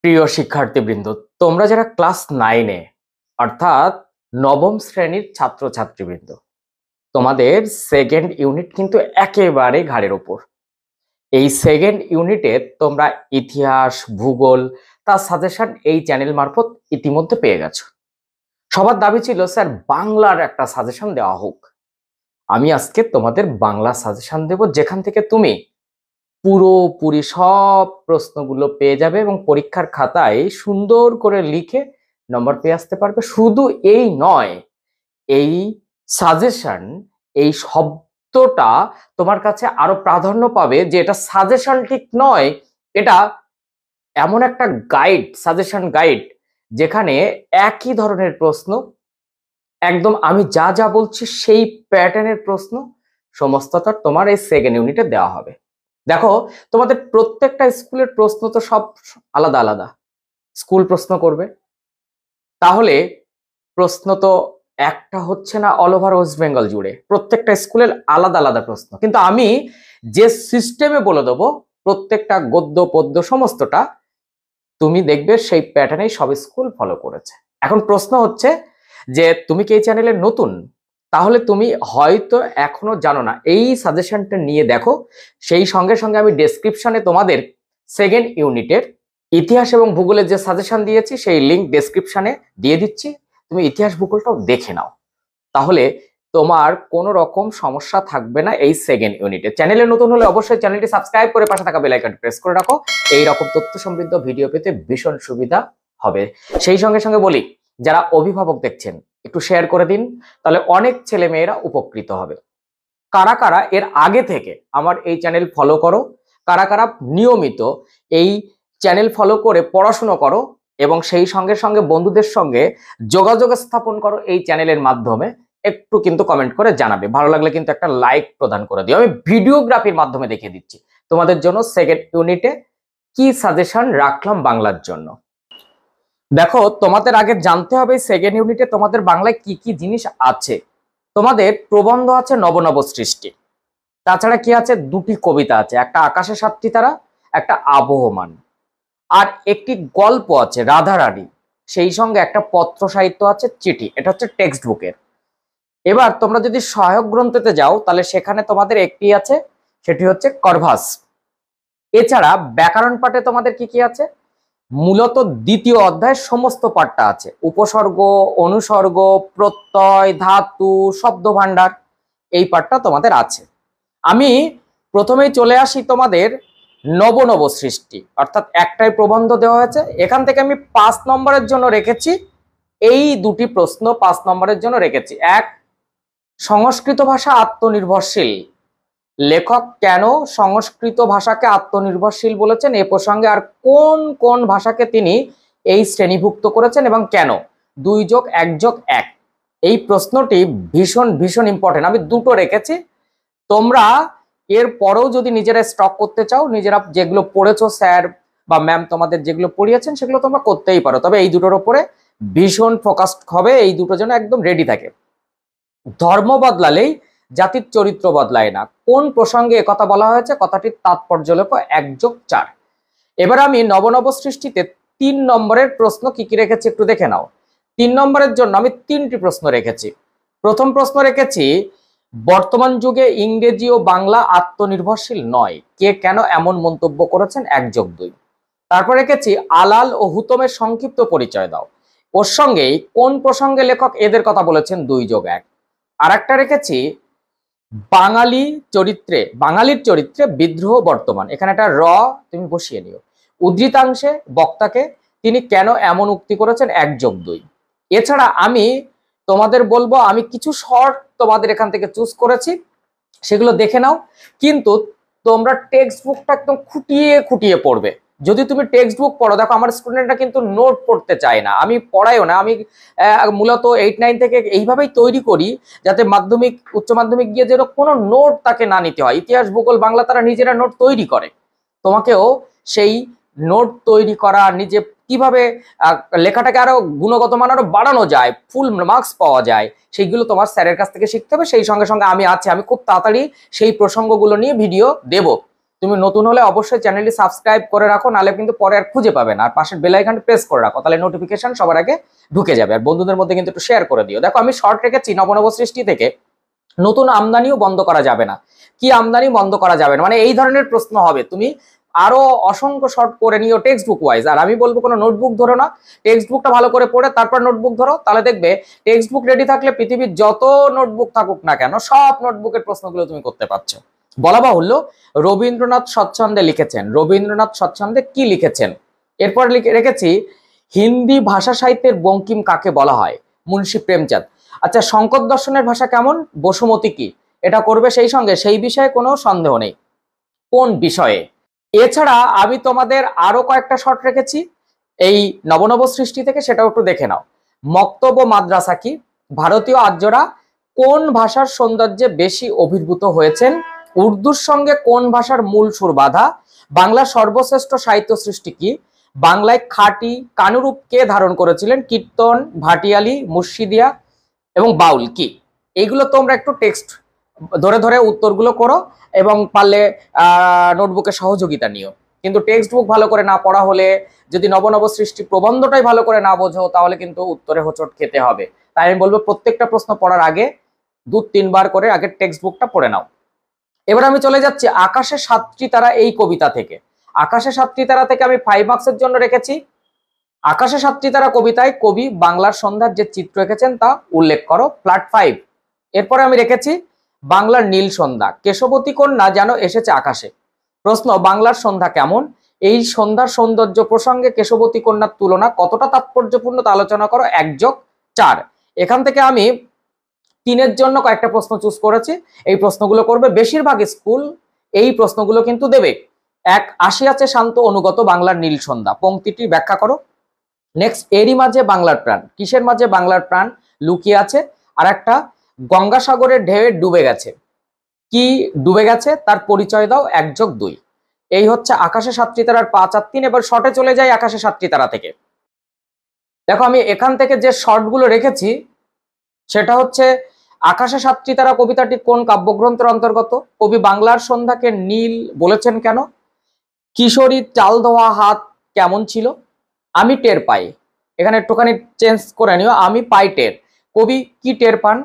প্রিয় শিক্ষার্থীবৃন্দ, তোমরা যারা ক্লাস 9-এ অর্থাৎ নবম শ্রেণীর ছাত্রছাত্রীবৃন্দ, তোমাদের সেকেন্ড ইউনিট কিন্তু একেবারে ঘাড়ের ওপর। এই সেকেন্ড ইউনিটে তোমরা ইতিহাস, ভূগোল তার সাজেশন এই চ্যানেল মারফত ইতিমধ্যে পেয়ে গেছো। সবার দাবি ছিল স্যার বাংলার একটা সাজেশন দেওয়া হোক। আমি আজকে তোমাদের বাংলা সাজেশন দেব, যেখান থেকে তুমি পুরোপুরি সব প্রশ্নগুলো পেয়ে যাবে এবং পরীক্ষার খাতায় সুন্দর করে লিখে নম্বর পেয়ে আসতে পারবে। শুধু এই নয়, এই সাজেশন, এই শব্দটা তোমার কাছে আরো প্রাধান্য পাবে যে এটা সাজেশন ঠিক নয়, এটা এমন একটা গাইড, সাজেশন গাইড, যেখানে একই ধরনের প্রশ্ন, একদম আমি যা যা বলছি সেই প্যাটার্নের প্রশ্ন সমস্তটা তোমার এই সেকেন্ড ইউনিটে দেওয়া হবে। দেখো, তোমাদের প্রত্যেকটা স্কুলের প্রশ্ন তো সব আলাদা আলাদা স্কুল প্রশ্ন করবে, তাহলে প্রশ্ন তো একটা হচ্ছে না অল ওভার ওয়েস্ট বেঙ্গল জুড়ে, প্রত্যেকটা স্কুলের আলাদা আলাদা প্রশ্ন। কিন্তু আমি যে সিস্টেমে বলে দেবো প্রত্যেকটা গদ্য পদ্য সমস্তটা, তুমি দেখবে সেই প্যাটার্নেই সব স্কুল ফলো করেছে। এখন প্রশ্ন হচ্ছে যে তুমি কি এই চ্যানেলে নতুন, তাহলে তুমি হয়তো এখনো জানো না, এই সাজেশনটা নিয়ে দেখো। সেই সঙ্গে সঙ্গে আমি ডেসক্রিপশনে তোমাদের সেকেন্ড ইউনিটের ইতিহাস এবং ভূগোলের যে সাজেশন দিয়েছি সেই লিঙ্ক ডেসক্রিপশনে দিয়ে দিচ্ছি, তুমি ইতিহাস ভূগোলটাও দেখে নাও, তাহলে তোমার কোনো রকম সমস্যা থাকবে না এই সেকেন্ড ইউনিটে। চ্যানেলে নতুন হলে অবশ্যই চ্যানেলটি সাবস্ক্রাইব করে পাশে থাকা বেল আইকনটি প্রেস করে রাখো, এই রকম তথ্য সমৃদ্ধ ভিডিও পেতে ভীষণ সুবিধা হবে। সেই সঙ্গে সঙ্গে বলি, যারা অভিভাবক দেখছেন একটু শেয়ার করে দিন, তাহলে অনেক ছেলে মেয়েরা উপকৃত হবে। কারা কারা এর আগে থেকে আমার এই চ্যানেল ফলো করো, কারা কারা নিয়মিত এই চ্যানেল ফলো করে পড়াশুনো করো এবং সেই সঙ্গে সঙ্গে বন্ধুদের সঙ্গে যোগাযোগ স্থাপন করো এই চ্যানেলের মাধ্যমে, একটু কিন্তু কমেন্ট করে জানাবে। ভালো লাগলে কিন্তু একটা লাইক প্রদান করে দিও। আমি ভিডিওগ্রাফির মাধ্যমে দেখিয়ে দিচ্ছি তোমাদের জন্য সেকেন্ড ইউনিটে কি সাজেশন রাখলাম বাংলার জন্য। দেখো, তোমাদের আগে জানতে হবে সেকেন্ড ইউনিটে তোমাদের বাংলায় কি কি জিনিস আছে। তোমাদের প্রবন্ধ আছে নব সৃষ্টি, তাছাড়া কি আছে, দুটি কবিতা আছে, একটা আকাশে সাতটি তারা, একটা আবহমান, আর একটি গল্প আছে রাধারানী, সেই সঙ্গে একটা পত্র সাহিত্য আছে চিঠি, এটা হচ্ছে টেক্সট বুকের। এবার তোমরা যদি সহায়ক গ্রন্থেতে যাও তাহলে সেখানে তোমাদের একটি আছে, সেটি হচ্ছে করভাস। এছাড়া ব্যাকরণ পাঠে তোমাদের কি কি আছে, মূলত দ্বিতীয় অধ্যায়ের সমস্ত পাঠটা আছে, উপসর্গ, অনুসর্গ, প্রত্যয়, ধাতু, শব্দ ভাণ্ডার, এই পাঠটা তোমাদের আছে। আমি প্রথমেই চলে আসি তোমাদের নব সৃষ্টি, অর্থাৎ একটাই প্রবন্ধ দেওয়া হয়েছে, এখান থেকে আমি 5 নম্বরের জন্য রেখেছি এই দুটি প্রশ্ন। 5 নম্বরের জন্য রেখেছি, এক, সংস্কৃত ভাষা আত্মনির্ভরশীল, লেখক কেন সংস্কৃত ভাষাকে আত্মনির্ভরশীল বলেছেন এ প্রসঙ্গে, আর কোন কোন ভাষাকে তিনি এই শ্রেণীভুক্ত করেছেন এবং কেন, 2+1+1, এই প্রশ্নটি ভীষণ ভীষণ ইম্পর্টেন্ট। আমি দুটো রেখেছি, তোমরা এর পরেও যদি নিজেরা স্টক করতে চাও, নিজেরা যেগুলো পড়েছো স্যার বা ম্যাম তোমাদের যেগুলো পড়িয়েছেন সেগুলো তোমরা করতেই পারো, তবে এই দুটোর উপরে ভীষণ ফোকাসড হবে, এই দুটো যেন একদম রেডি থাকে। ধর্ম বদলালেই জাতির চরিত্র বদলায় না, কোন প্রসঙ্গে একথা বলা হয়েছে, কথাটির তাৎপর্য লেখো 1+4। এবার আমি নব সৃষ্টিতে 3 নম্বরের প্রশ্ন কি কি রেখেছি একটু দেখে নাও। 3 নম্বরের জন্য আমি 3টি প্রশ্ন রেখেছি। প্রথম প্রশ্ন রেখেছি, বর্তমান যুগে ইংরেজি ও বাংলা আত্মনির্ভরশীল নয়, কে কেন এমন মন্তব্য করেছেন, 1+2। তারপর রেখেছি আলাল ও হুতমের সংক্ষিপ্ত পরিচয় দাও, ওর সঙ্গেই কোন প্রসঙ্গে লেখক এদের কথা বলেছেন, 2+1। আর একটা রেখেছি বাঙালির চরিত্রে বিদ্রোহ বর্তমান, এখানে একটা তুমি বসিয়ে নিও, উদ্ধৃতাংশে বক্তাকে তিনি কেন এমন উক্তি করেছেন, 1+2। এছাড়া আমি তোমাদের বলবো, আমি কিছু শর্ট তোমাদের এখান থেকে চুজ করেছি, সেগুলো দেখে নাও, কিন্তু তোমরা টেক্সট বুকটা একদম খুঁটিয়ে খুঁটিয়ে পড়বে। যদি তুমি টেক্সট বুক পড়ো, দেখো আমার স্টুডেন্টরা কিন্তু নোট পড়তে চায় না, আমি পড়াইও না, আমি মূলত 8-9 থেকে এইভাবেই তৈরি করি যাতে মাধ্যমিক উচ্চ মাধ্যমিক গিয়ে যেন কোনো নোট তাকে না নিতে হয়। ইতিহাস ভূগোল বাংলা তারা নিজেরা নোট তৈরি করে, তোমাকেও সেই নোট তৈরি করা, নিজে কিভাবে লেখাটাকে আরো গুণগত মান আরো বাড়ানো যায়, ফুল মার্কস পাওয়া যায়, সেইগুলো তোমার স্যারের কাছ থেকে শিখতে হবে। সেই সঙ্গে সঙ্গে আমি আছি, আমি খুব তাড়াতাড়ি সেই প্রসঙ্গগুলো নিয়ে ভিডিও দেব, তুমি নতুন হলে অবশ্যই চ্যানেলটি সাবস্ক্রাইব করে রাখো, নাহলে কিন্তু পরে আর খুঁজে পাবে না। আর পাশের বেল আইকনটা প্রেস করে রাখো, তাহলে নোটিফিকেশন সবার আগে ঢুকে যাবে। আর বন্ধুদের মধ্যে কিন্তু একটু শেয়ার করে দিও। দেখো আমি শর্ট রেখেছি নবনব সৃষ্টি থেকে নতুন আমদানিও বন্ধ করা যাবে না। কি আমদানি বন্ধ করা যাবে না মানে এই ধরনের প্রশ্ন হবে। তুমি আরো অসংখ্য শর্ট করে নিও টেক্সট বুক ওয়াইজ। আর আমি বলবো কোনো নোটবুক ধরো না, টেক্সট বুকটা ভালো করে পড়ে তারপর নোটবুক ধরো, তাহলে দেখবে টেক্সট বুক রেডি থাকলে পৃথিবীর যত নোটবুক থাকুক না কেন সব নোটবুকের প্রশ্নগুলো তুমি করতে পারছো। বলা বাহুল্য রবীন্দ্রনাথ স্বচ্ছন্দে লিখেছেন। রবীন্দ্রনাথ স্বচ্ছন্দে কি লিখেছেন? এরপর রেখেছি হিন্দি ভাষা সাহিত্যের বঙ্কিম কাকে বলা হয়? মুন্সী প্রেমচাঁদ। আচ্ছা, সংকট দর্শনের ভাষা কেমন? বসুমতী কি? এটা করবে সেই সঙ্গে সেই বিষয়ে কোনো সন্দেহ নেই। কোন বিষয়ে? এছাড়া আমি তোমাদের আরো কয়েকটা শর্ট রেখেছি এই নবনব সৃষ্টি থেকে, সেটাও একটু দেখে নাও। মক্তব্য মাদ্রাসা কি? ভারতীয় আর্যরা কোন ভাষার সৌন্দর্যে বেশি অভিভূত হয়েছেন? উর্দুর সঙ্গে কোন ভাষার মূল সুর বাঁধা? বাংলার সর্বশ্রেষ্ঠ সাহিত্য সৃষ্টি কি? বাংলায় খাঁটি কানুরূপ কে ধারণ করেছিলেন? কীর্তন, ভাটিয়ালি, মুর্শিদিয়া এবং বাউল কি? এইগুলো তোমরা একটু টেক্সট ধরে ধরে উত্তরগুলো করো এবং পারলে নোটবুকে সহযোগিতা নিও। কিন্তু টেক্সট বুক ভালো করে না পড়া হলে, যদি নবনব সৃষ্টি প্রবন্ধটাই ভালো করে না বোঝো, তাহলে কিন্তু উত্তরে হোঁচট খেতে হবে। তাই আমি বলবো প্রত্যেকটা প্রশ্ন পড়ার আগে 2-3 বার করে আগে টেক্সট বুকটা পড়ে নাও। এবার আমি চলে যাচ্ছি আকাশে সাতটি তারা এই কবিতা থেকে। আকাশে সাতটি তারা থেকে আমি 5 মার্কসের জন্য রেখেছি আকাশে সাতটি তারা কবিতায় কবি বাংলার সন্ধ্যার যে চিত্র এঁকেছেন তা উল্লেখ করো, প্লাট 5। এরপরে আমি রেখেছি বাংলার নীল সন্ধ্যা, কেশবতী কন্যা যেন এসেছে আকাশে। প্রশ্ন, বাংলার সন্ধ্যা কেমন? এই সন্ধ্যার সৌন্দর্য প্রসঙ্গে কেশবতী কন্যার তুলনা কতটা তাৎপর্যপূর্ণ তা আলোচনা করো, 1+4। এখান থেকে আমি 3-এর জন্য কয়েকটা প্রশ্ন চুজ করেছি। এই প্রশ্নগুলো করবে বেশিরভাগ স্কুল, এই প্রশ্নগুলো কিন্তু দেবে। 1, আসিয়াছে শান্ত অনুগত বাংলার নীল সন্ধ্যা, পংক্তিটি ব্যাখ্যা করো। নেক্সট, এরই মাঝে বাংলার প্রাণ, কিসের মাঝে বাংলার প্রাণ লুকিয়ে আছে? আর একটা, গঙ্গাসাগরের ঢেউয়ে ডুবে গেছে, কি ডুবে গেছে তার পরিচয় দাও, 1+2। এই হচ্ছে আকাশে সাতটি তারার 5 আর 3। এবার শর্টে চলে যাই আকাশে সাতটি তারা থেকে। দেখো আমি এখান থেকে যে শর্টগুলো রেখেছি সেটা হচ্ছে আকাশে সাতটি তারা কবিতাটি কোন কাব্যগ্রন্থের অন্তর্গত? কবি বাংলার সন্ধ্যাকে নীল বলেছেন কেন? কিশোরীর চাল ধোয়া হাত কেমন ছিল? আমি টের পাই, এখানে একটুখানি চেঞ্জ করে নিও, আমি পাই টের। কবি কি টের পান?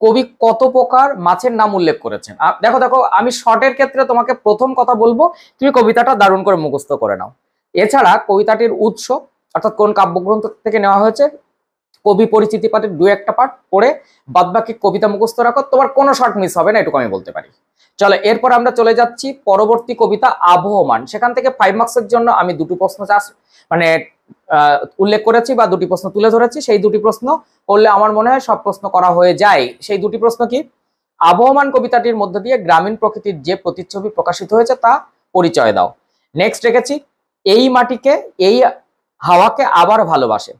কবি কত প্রকার মাছের নাম উল্লেখ করেছেন? দেখো দেখো আমি শর্টের ক্ষেত্রে তোমাকে প্রথম কথা বলবো, তুমি কবিতাটা দারুণ করে মুখস্থ করে নাও। এছাড়া কবিতাটির উৎস অর্থাৎ কোন কাব্যগ্রন্থ থেকে নেওয়া হয়েছে, কবি পরিচিতি পাঠের 2-1টা পাঠ পড়ে বাদবাকি কবিতা মুখস্থ রাখো, তোমার কোনো শর্ট মিস হবে না, এটুকু আমি বলতে পারি। চলো এরপর আমরা চলে যাচ্ছি পরবর্তী কবিতা আবহমান। সেখান থেকে 5 মার্কসের জন্য আমি 2টি প্রশ্ন মানে উল্লেখ করেছি বা 2টি প্রশ্ন তুলে ধরেছি। সেই 2টি প্রশ্ন করলে আমার মনে হয় সব প্রশ্ন করা হয়ে যায়। সেই 2টি প্রশ্ন কি? আবহমান কবিতাটির মধ্য দিয়ে গ্রামীণ প্রকৃতির যে প্রতিচ্ছবি প্রকাশিত হয়েছে তা পরিচয় দাও। নেক্সট রেখেছি এই মাটিকে এই হাওয়াকে আবার ভালোবাসে,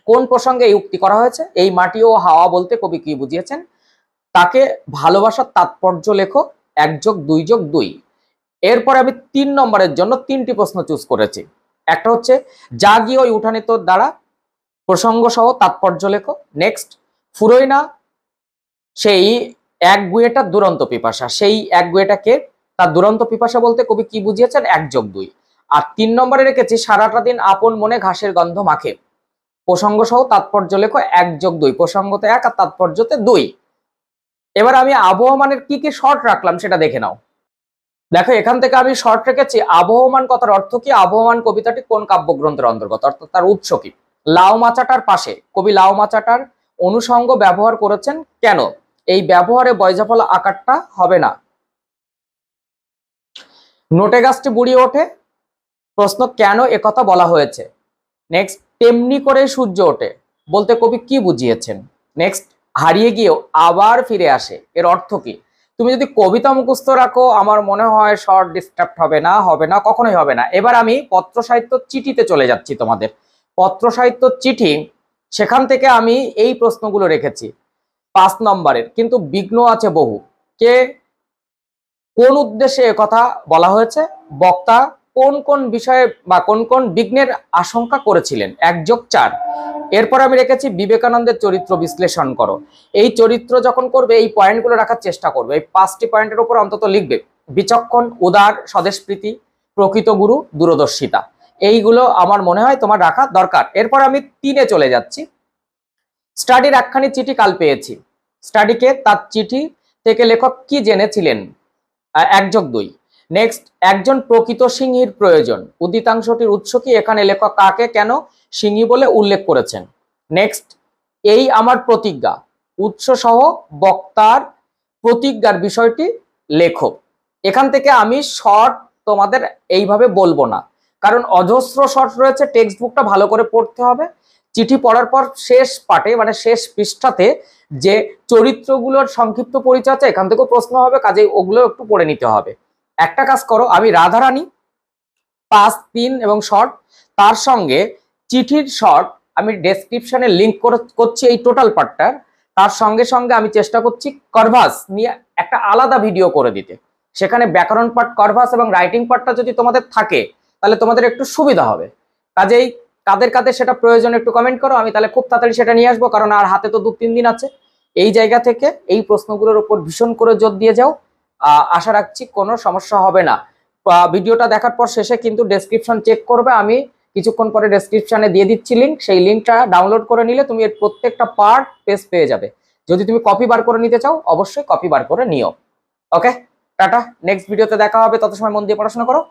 কোন প্রসঙ্গে এই উক্তি করা হয়েছে? এই মাটি ও হাওয়া বলতে কবি কি বুঝিয়েছেন? তাকে ভালোবাসার তাৎপর্য লেখো, 1+2+2। এরপরে আমি 3 নম্বরের জন্য 3টি প্রশ্ন চুজ করেছি। একটা হচ্ছে যা গিয়ে ওই উঠানে তোর দ্বারা, প্রসঙ্গ সহ তাৎপর্য লেখো। নেক্সট, ফুরোয় না সেই এক গুয়েটার দুরন্ত পিপাসা, সেই এক গুয়েটাকে তার দুরন্ত পিপাসা বলতে কবি কি বুঝিয়েছেন, 1+2। আর 3 নম্বরে রেখেছি সারাটা দিন আপন মনে ঘাসের গন্ধ মাখে, প্রসঙ্গ সহ তাৎপর্য লেখো, 1+2। প্রসঙ্গতে 1 আর তাৎপর্যতে 2। এবার আমি আবহমানের কি কি শর্ট রাখলাম সেটা দেখে নাও। দেখো এখান থেকে আমি শর্ট রেখেছি আবহমান কথার অর্থ কি, আবহমান কবিতাটি কোন কাব্যগ্রন্থের অন্তর্গত অর্থাৎ তার উৎস কি। লাউ মাচাটার পাশে, কবি লাউ মাচাটার অনুষঙ্গ ব্যবহার করেছেন কেন? এই ব্যবহারে বৈজাফলা আকারটা হবে না। নোটে গাছটি বুড়িয়ে ওঠে, প্রশ্ন কেন একথা বলা হয়েছে। নেক্সট, তেমনি করে সূর্য ওঠে বলতে কবি কি বুঝিয়েছেন। নেক্সট, হারিয়ে গিয়েও আবার ফিরে আসে, এর অর্থ কি? তুমি যদি কবিতা মুখস্থ রাখো আমার মনে হয় শর্ট ডিস্টার্ব হবে না, কখনোই হবে না। এবার আমি পত্র সাহিত্য চিঠিতে চলে যাচ্ছি তোমাদের। পত্র সাহিত্য চিঠি, সেখান থেকে আমি এই প্রশ্নগুলো রেখেছি 5 নম্বরের, কিন্তু বিঘ্ন আছে বহু। কে কোন উদ্দেশ্যে কথা বলা হয়েছে? বক্তা কোন কোন বিষয়ে বা কোন কোন বিঘ্নের আশঙ্কা করেছিলেন, 1+4। এরপর আমি রেখেছি বিবেকানন্দের চরিত্র বিশ্লেষণ করো। এই চরিত্র যখন করবে এই পয়েন্টগুলো রাখার চেষ্টা করবে, এই 5টি পয়েন্টের উপর অন্তত লিখবে বিচক্ষণ, উদার, স্বদেশপ্রীতি, প্রকৃত গুরু, দূরদর্শিতা, এইগুলো আমার মনে হয় তোমার রাখা দরকার। এরপর আমি 3-এ চলে যাচ্ছি। স্টাডির একখানি চিঠি কাল পেয়েছি। স্টাডিকে তার চিঠি থেকে লেখক কি জেনেছিলেন? 1+2। নেক্সট, একজন প্রকৃত সিংহীর প্রয়োজন। উদ্দীতাংশটির উৎস কি? এখানে লেখক কাকে কেন সিংহী বলে উল্লেখ করেছেন। নেক্সট, এই আমার প্রতিজ্ঞা, উৎস সহ বক্তার প্রতিজ্ঞার বিষয়টি লেখো। এখান থেকে আমি শর্ট তোমাদের এইভাবে বলবো না, কারণ অজস্র শর্ট রয়েছে। টেক্সট বুকটা ভালো করে পড়তে হবে। চিঠি পড়ার পর শেষ পার্টে মানে শেষ পৃষ্ঠাতে যে চরিত্রগুলোর সংক্ষিপ্ত পরিচয় আছে, এখান থেকেও প্রশ্ন হবে, কাজেই ওগুলো একটু পড়ে নিতে হবে। একটা কাজ করো, আমি রাধারানী 5, 3 এবং শর্ট, তার সঙ্গে চিঠির শর্ট আমি ডেসক্রিপশনে লিঙ্ক করছি এই টোটাল পার্টটার। তার সঙ্গে সঙ্গে আমি চেষ্টা করছি কনভার্স নিয়ে একটা আলাদা ভিডিও করে দিতে। সেখানে ব্যাকরণ পার্ট, কনভার্স এবং রাইটিং পার্টটা যদি তোমাদের থাকে তাহলে তোমাদের একটু সুবিধা হবে। কাজেই কাদের কাদের সেটা প্রয়োজন একটু কমেন্ট করো, আমি তাহলে খুব তাড়াতাড়ি সেটা নিয়ে আসবো, কারণ আর হাতে তো 2-3 দিন আছে। এই জায়গা থেকে এই প্রশ্নগুলোর উপর ভীষণ করে জোর দিয়ে যাও, আশা রাখছি কোনো সমস্যা হবে না। ভিডিওটা দেখার পর শেষে কিন্তু ডেসক্রিপশন চেক করবে, আমি কিছুক্ষণ পরে ডেসক্রিপশনে দিয়ে দিচ্ছি লিঙ্ক, সেই লিঙ্কটা ডাউনলোড করে নিলে তুমি এর প্রত্যেকটা পার্ট পেজ পেয়ে যাবে। যদি তুমি কপি বার করে নিতে চাও অবশ্যই কপি বার করে নিও। ওকে, টাটা, নেক্সট ভিডিওতে দেখা হবে, তত সময় মন দিয়ে পড়াশোনা করো।